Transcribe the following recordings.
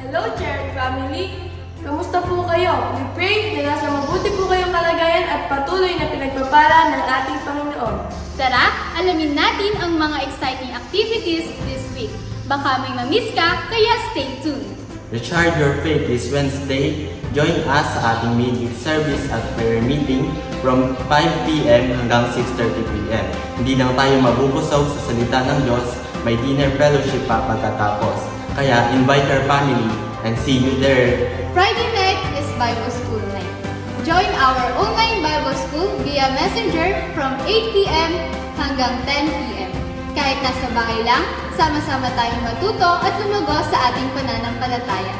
Hello, Church family! Kamusta po kayo? We pray na nasa mabuti po kayong kalagayan at patuloy na pinagpapala ng ating Panginoon. Tara, alamin natin ang mga exciting activities this week. Baka may mamiss ka, kaya stay tuned. Recharge your faith this Wednesday. Join us sa ating midweek service at prayer meeting from 5 p.m. hanggang 6:30 p.m. Hindi lang tayo mabubusog sa salita ng Diyos, may dinner fellowship pa pagkatapos. Kaya invite your family and see you there. Friday night is Bible School night. Join our online Bible School via Messenger from 8 p.m. hanggang 10 p.m. Kahit nasa bahay lang, sama-sama tayong matuto at lumago sa ating pananampalataya.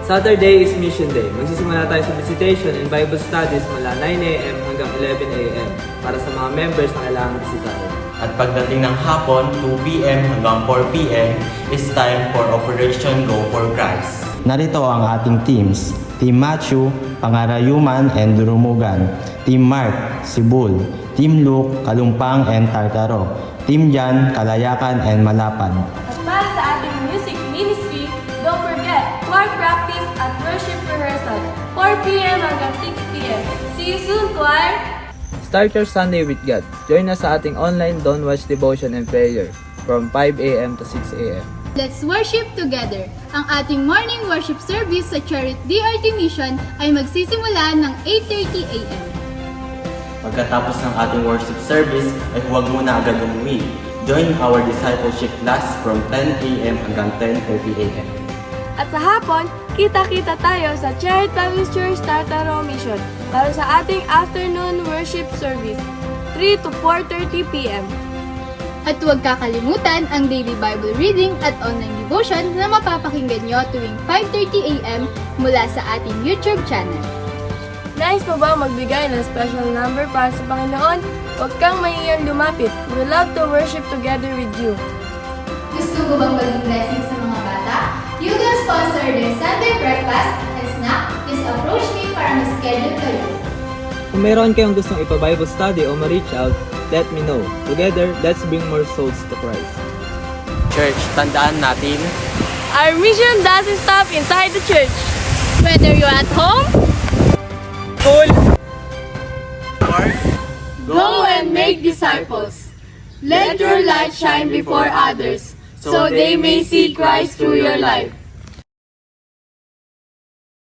Saturday is Mission Day. Magsisimula tayo sa visitation and Bible studies mula 9 a.m. hanggang 11 a.m. para sa mga members na kailangan bisitahin. At pagdating ng hapon, 2 p.m. hanggang 4 p.m. is time for Operation Go for Christ. Narito ang ating teams. Team Matthew, Pangarayuman and Durumugan. Team Mark, Sibul. Team Luke, Kalumpang and Tartaro. Team Jan, Kalayakan and Malapan. At para sa ating music ministry, don't forget, choir practice at worship rehearsal, 4 p.m. hanggang 6 p.m. See you soon, choir! Start your Sunday with God. Join us sa ating online Don't Watch Devotion and Prayer from 5 a.m. to 6 a.m. Let's worship together! Ang ating morning worship service sa Charity DRT Mission ay magsisimula ng 8:30 a.m. Pagkatapos ng ating worship service, ay huwag muna agad umuwi. Join our discipleship class from 10 a.m. hanggang 10:30 a.m. At sa hapon, kita-kita tayo sa Charity Baptist Church Tartaro Mission para sa ating afternoon worship service, 3 to 4:30 p.m. At huwag kakalimutan ang daily Bible reading at online devotion na mapapakinggan nyo tuwing 5:30 a.m. mula sa ating YouTube channel. Nais mo ba magbigay ng special number para sa Panginoon? Huwag kang mahihiyang lumapit. We love to worship together with you. Gusto mo bang maging blessing sa mga bata? You can sponsor their Sunday breakfast and snack. Just approach me para ma-schedule kayo. Kung meron kayong gustong ipa-Bible study o ma-reach out, let me know. Together, let's bring more souls to Christ. Church, tandaan natin, Our mission doesn't stop inside the church. Whether you're at home, Go and make disciples. Let your light shine before others, so they may see Christ through your life.